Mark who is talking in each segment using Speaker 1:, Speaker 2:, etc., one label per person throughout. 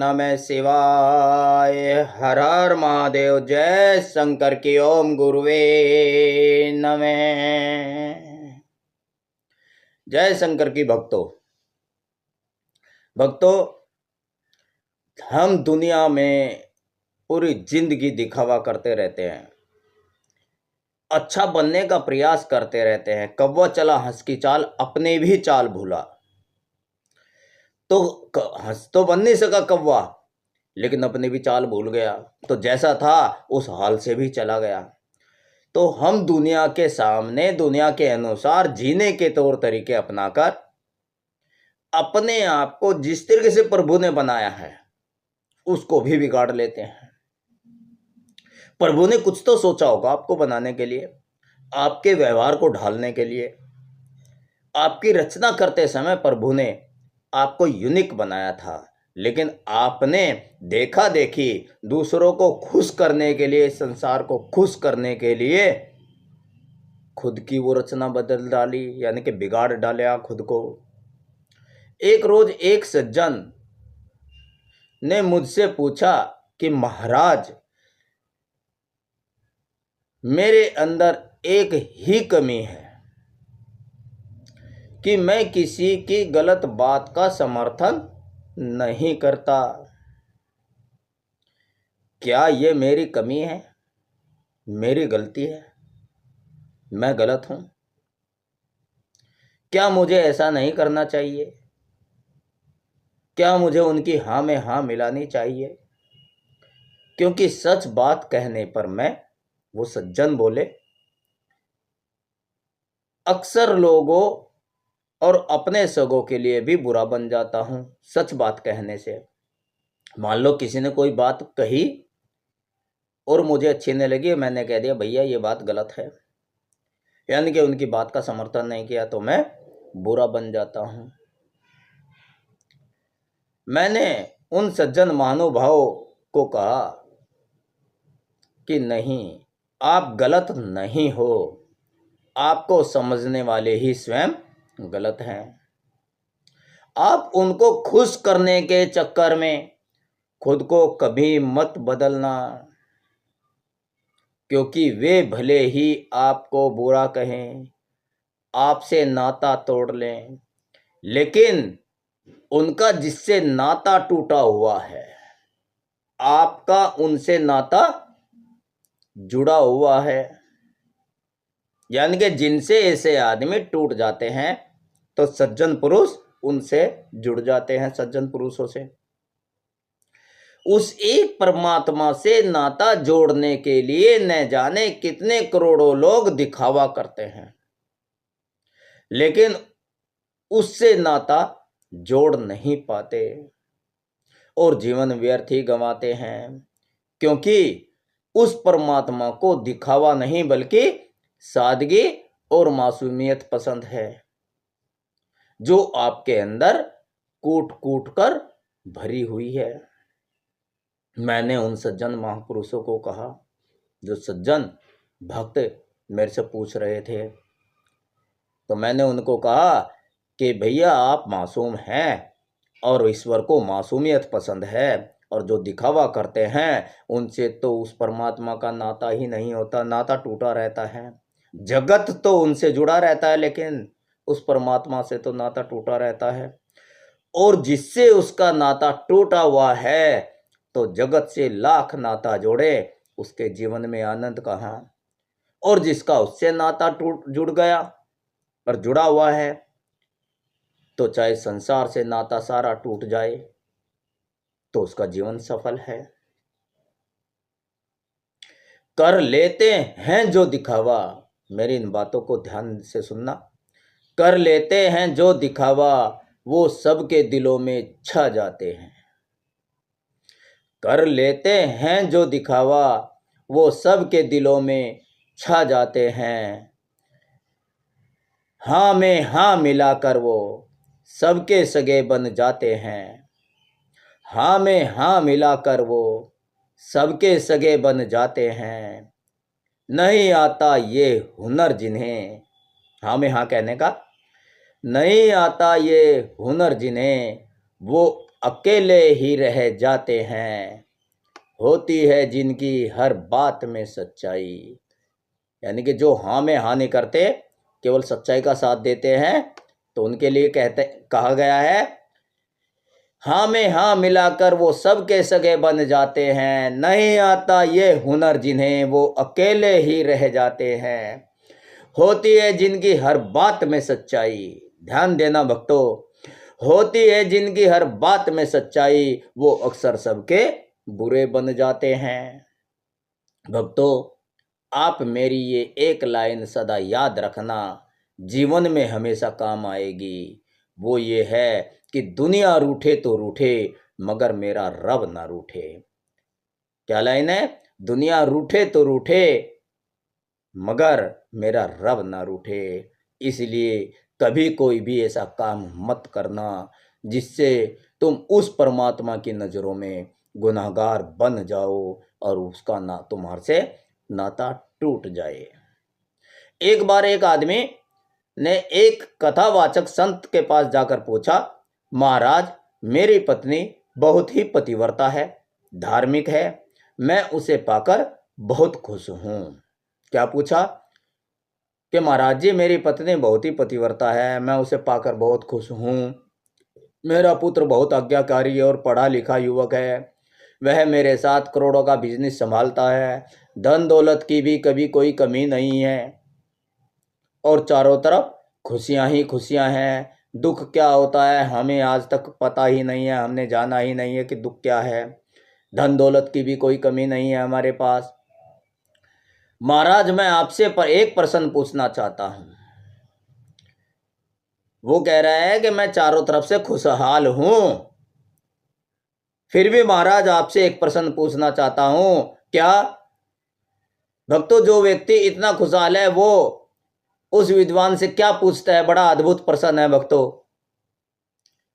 Speaker 1: नमः शिवाय। हर हर महादेव। जय शंकर की ओम गुरुवे नमः। जय शंकर की भक्तों, हम दुनिया में पूरी जिंदगी दिखावा करते रहते हैं, अच्छा बनने का प्रयास करते रहते हैं। कौवा चला हंस की चाल, अपने भी चाल भूला। तो हंस तो बन नहीं सका कौवा, लेकिन अपनी भी चाल भूल गया। तो जैसा था उस हाल से भी चला गया। तो हम दुनिया के सामने, दुनिया के अनुसार जीने के तौर तरीके अपनाकर अपने आप को जिस तरीके से प्रभु ने बनाया है उसको भी बिगाड़ लेते हैं। प्रभु ने कुछ तो सोचा होगा आपको बनाने के लिए, आपके व्यवहार को ढालने के लिए। आपकी रचना करते समय प्रभु ने आपको यूनिक बनाया था, लेकिन आपने देखा देखी दूसरों को खुश करने के लिए, संसार को खुश करने के लिए खुद की वो रचना बदल डाली, यानी कि बिगाड़ डाला खुद को। एक रोज एक सज्जन ने मुझसे पूछा कि महाराज, मेरे अंदर एक ही कमी है कि मैं किसी की गलत बात का समर्थन नहीं करता। क्या ये मेरी कमी है, मेरी गलती है, मैं गलत हूं? क्या मुझे ऐसा नहीं करना चाहिए? क्या मुझे उनकी हाँ में हाँ मिलानी चाहिए? क्योंकि सच बात कहने पर वो सज्जन बोले, अक्सर लोगों और अपने सगों के लिए भी बुरा बन जाता हूं सच बात कहने से। मान लो किसी ने कोई बात कही और मुझे अच्छी नहीं लगी, मैंने कह दिया भैया ये बात गलत है, यानी कि उनकी बात का समर्थन नहीं किया, तो मैं बुरा बन जाता हूं। मैंने उन सज्जन महानुभावों को कहा कि नहीं, आप गलत नहीं हो, आपको समझने वाले ही स्वयं गलत हैं। आप उनको खुश करने के चक्कर में खुद को कभी मत बदलना, क्योंकि वे भले ही आपको बुरा कहें, आपसे नाता तोड़ लें, लेकिन उनका जिससे नाता टूटा हुआ है, आपका उनसे नाता जुड़ा हुआ है। यानी कि जिनसे ऐसे आदमी टूट जाते हैं तो सज्जन पुरुष उनसे जुड़ जाते हैं, सज्जन पुरुषों से। उस एक परमात्मा से नाता जोड़ने के लिए न जाने कितने करोड़ों लोग दिखावा करते हैं, लेकिन उससे नाता जोड़ नहीं पाते और जीवन व्यर्थ ही गंवाते हैं। क्योंकि उस परमात्मा को दिखावा नहीं बल्कि सादगी और मासूमियत पसंद है, जो आपके अंदर कूट कूट कर भरी हुई है। मैंने उन सज्जन महापुरुषों को कहा, जो सज्जन भक्त मेरे से पूछ रहे थे, तो मैंने उनको कहा कि भैया आप मासूम हैं और ईश्वर को मासूमियत पसंद है, और जो दिखावा करते हैं उनसे तो उस परमात्मा का नाता ही नहीं होता, नाता टूटा रहता है। जगत तो उनसे जुड़ा रहता है, लेकिन उस परमात्मा से तो नाता टूटा रहता है। और जिससे उसका नाता टूटा हुआ है, तो जगत से लाख नाता जोड़े, उसके जीवन में आनंद कहाँ। और जिसका उससे नाता जुड़ गया और जुड़ा हुआ है, तो चाहे संसार से नाता सारा टूट जाए तो उसका जीवन सफल है। कर लेते हैं जो दिखावा, मेरी इन बातों को ध्यान से सुनना। कर लेते हैं जो दिखावा, वो सबके दिलों में छा जाते हैं। कर लेते हैं जो दिखावा, वो सबके दिलों में छा जाते हैं। हाँ में हाँ मिलाकर वो सबके सगे बन जाते हैं। हाँ में हाँ मिलाकर वो सबके सगे बन जाते हैं। नहीं आता ये हुनर जिन्हें, हाँ में हाँ कहने का, नहीं आता ये हुनर जिन्हें, वो अकेले ही रह जाते हैं, होती है जिनकी हर बात में सच्चाई। यानी कि जो हाँ में हाँ नहीं करते, केवल सच्चाई का साथ देते हैं, तो उनके लिए कहा गया है, हाँ में हाँ मिलाकर वो सबके सगे बन जाते हैं, नहीं आता ये हुनर जिन्हें वो अकेले ही रह जाते हैं, होती है जिनकी हर बात में सच्चाई। ध्यान देना भक्तों, होती है जिनकी हर बात में सच्चाई, वो अक्सर सबके बुरे बन जाते हैं। भक्तों, आप मेरी ये एक लाइन सदा याद रखना, जीवन में हमेशा काम आएगी। वो ये है कि दुनिया रूठे तो रूठे, मगर मेरा रब ना रूठे। क्या लाइन है? दुनिया रूठे तो रूठे, मगर मेरा रब ना रूठे। इसलिए कभी कोई भी ऐसा काम मत करना जिससे तुम उस परमात्मा की नज़रों में गुनाहगार बन जाओ और उसका ना तुम्हारे से नाता टूट जाए। एक बार एक आदमी ने एक कथावाचक संत के पास जाकर पूछा, महाराज, मेरी पत्नी बहुत ही पतिव्रता है, धार्मिक है, मैं उसे पाकर बहुत खुश हूँ। क्या पूछा? कि महाराज जी, मेरी पत्नी बहुत ही पतिव्रता है, मैं उसे पाकर बहुत खुश हूँ। मेरा पुत्र बहुत आज्ञाकारी और पढ़ा लिखा युवक है, वह मेरे साथ करोड़ों का बिजनेस संभालता है, धन दौलत की भी कभी कोई कमी नहीं है और चारों तरफ खुशियाँ ही खुशियाँ हैं। दुख क्या होता है हमें आज तक पता ही नहीं है, हमने जाना ही नहीं है कि दुख क्या है। धन दौलत की भी कोई कमी नहीं है हमारे पास। महाराज, मैं आपसे पर एक प्रश्न पूछना चाहता हूँ। वो कह रहा है कि मैं चारों तरफ से खुशहाल हूँ, फिर भी महाराज आपसे एक प्रश्न पूछना चाहता हूँ। क्या? भक्तों, जो व्यक्ति इतना खुशहाल है वो उस विद्वान से क्या पूछता है? बड़ा अद्भुत प्रश्न है भक्तों।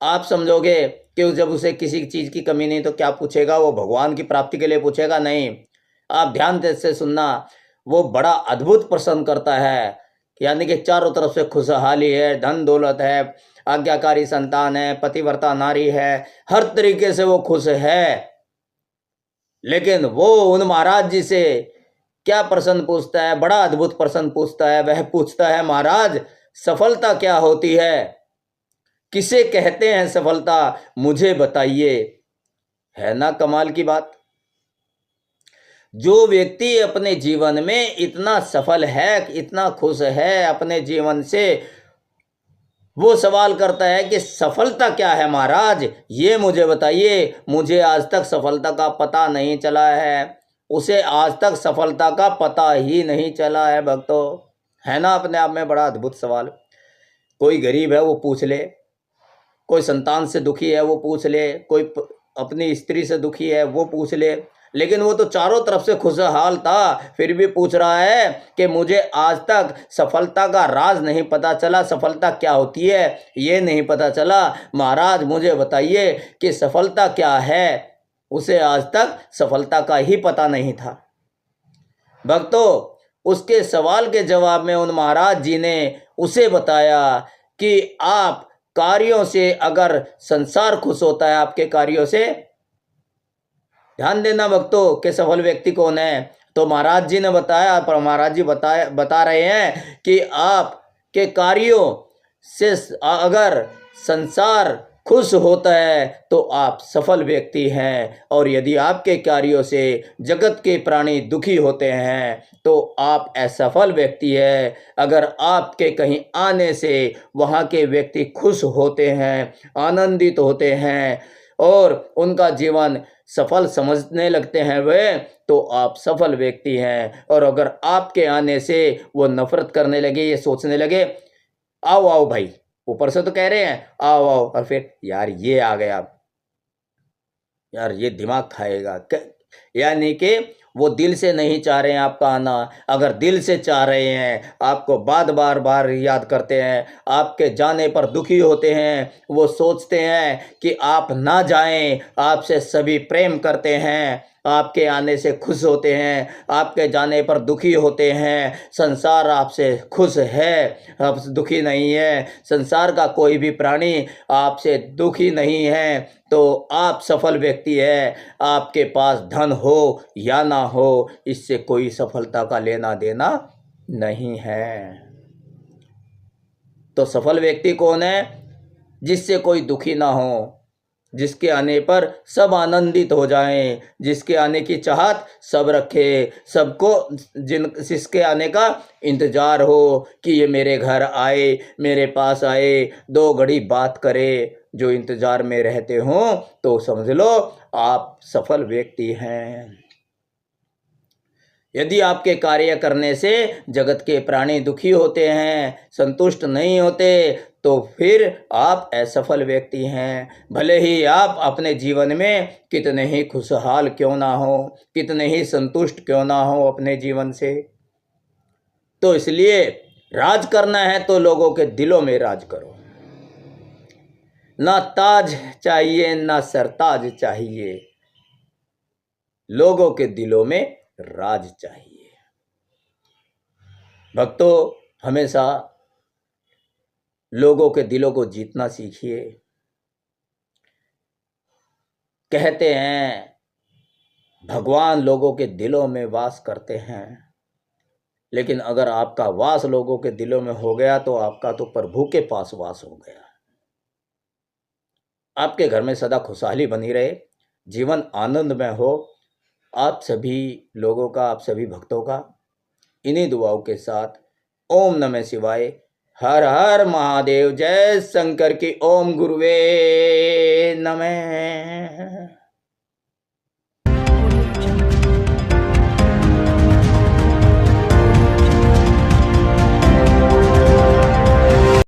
Speaker 1: आप समझोगे कि जब उसे किसी चीज की कमी नहीं तो क्या पूछेगा? वो भगवान की प्राप्ति के लिए पूछेगा? नहीं। आप ध्यान से सुनना, वो बड़ा अद्भुत प्रश्न करता है। यानी कि चारों तरफ से खुशहाली है, धन दौलत है, आज्ञाकारी संतान है, पतिव्रता नारी है, हर तरीके से वो खुश है। लेकिन वो उन महाराज जी से क्या प्रश्न पूछता है? बड़ा अद्भुत प्रश्न पूछता है। वह पूछता है, महाराज, सफलता क्या होती है? किसे कहते हैं सफलता? मुझे बताइए। है ना कमाल की बात? जो व्यक्ति अपने जीवन में इतना सफल है, इतना खुश है अपने जीवन से, वो सवाल करता है कि सफलता क्या है महाराज, ये मुझे बताइए। मुझे आज तक सफलता का पता नहीं चला है। उसे आज तक सफलता का पता ही नहीं चला है भक्तों। है ना अपने आप में बड़ा अद्भुत सवाल। कोई गरीब है वो पूछ ले, कोई संतान से दुखी है वो पूछ ले, कोई अपनी स्त्री से दुखी है वो पूछ ले, लेकिन वो तो चारों तरफ से खुशहाल था, फिर भी पूछ रहा है कि मुझे आज तक सफलता का राज नहीं पता चला, सफलता क्या होती है ये नहीं पता चला। महाराज, मुझे बताइए कि सफलता क्या है। उसे आज तक सफलता का ही पता नहीं था। भक्तों, उसके सवाल के जवाब में उन महाराज जी ने उसे बताया कि आप कार्यों से, अगर संसार खुश होता है आपके कार्यों से, ध्यान देना भक्तों कि सफल व्यक्ति कौन है। तो महाराज जी ने बताया, पर महाराज जी बता रहे हैं कि आपके कार्यों से अगर संसार खुश होता है तो आप सफल व्यक्ति हैं, और यदि आपके कार्यों से जगत के प्राणी दुखी होते हैं तो आप असफल व्यक्ति है। अगर आपके कहीं आने से वहाँ के व्यक्ति खुश होते हैं, आनंदित होते हैं और उनका जीवन सफल समझने लगते हैं वे, तो आप सफल व्यक्ति हैं। और अगर आपके आने से वो नफरत करने लगे, ये सोचने लगे, आओ आओ भाई, ऊपर से तो कह रहे हैं आओ आओ, और फिर यार ये आ गया, यार ये दिमाग खाएगा, यानी कि वो दिल से नहीं चाह रहे हैं आपका आना। अगर दिल से चाह रहे हैं, आपको बार बार याद करते हैं, आपके जाने पर दुखी होते हैं, वो सोचते हैं कि आप ना जाएं, आपसे सभी प्रेम करते हैं, आपके आने से खुश होते हैं, आपके जाने पर दुखी होते हैं। संसार आपसे खुश है, अब दुखी नहीं है। संसार का कोई भी प्राणी आपसे दुखी नहीं है, तो आप सफल व्यक्ति है। आपके पास धन हो या ना हो, इससे कोई सफलता का लेना देना नहीं है। तो सफल व्यक्ति कौन है? जिससे कोई दुखी ना हो, जिसके आने पर सब आनंदित हो जाएं, जिसके आने की चाहत सब रखे, सबको जिसके आने का इंतजार हो कि ये मेरे घर आए, मेरे पास आए, 2 घड़ी बात करे। जो इंतजार में रहते हो तो समझ लो आप सफल व्यक्ति हैं। यदि आपके कार्य करने से जगत के प्राणी दुखी होते हैं, संतुष्ट नहीं होते, तो फिर आप असफल व्यक्ति हैं। भले ही आप अपने जीवन में कितने ही खुशहाल क्यों ना हो, कितने ही संतुष्ट क्यों ना हो अपने जीवन से। तो इसलिए राज करना है तो लोगों के दिलों में राज करो। ना ताज चाहिए ना सरताज चाहिए, लोगों के दिलों में राज चाहिए। भक्तों, हमेशा लोगों के दिलों को जीतना सीखिए। कहते हैं भगवान लोगों के दिलों में वास करते हैं, लेकिन अगर आपका वास लोगों के दिलों में हो गया तो आपका तो प्रभु के पास वास हो गया। आपके घर में सदा खुशहाली बनी रहे, जीवन आनंदमय हो। आप सभी लोगों का, आप सभी भक्तों का इन्हीं दुआओं के साथ ओम नमः शिवाय, हर हर महादेव, जय शंकर की, ओम गुरुवे नमः।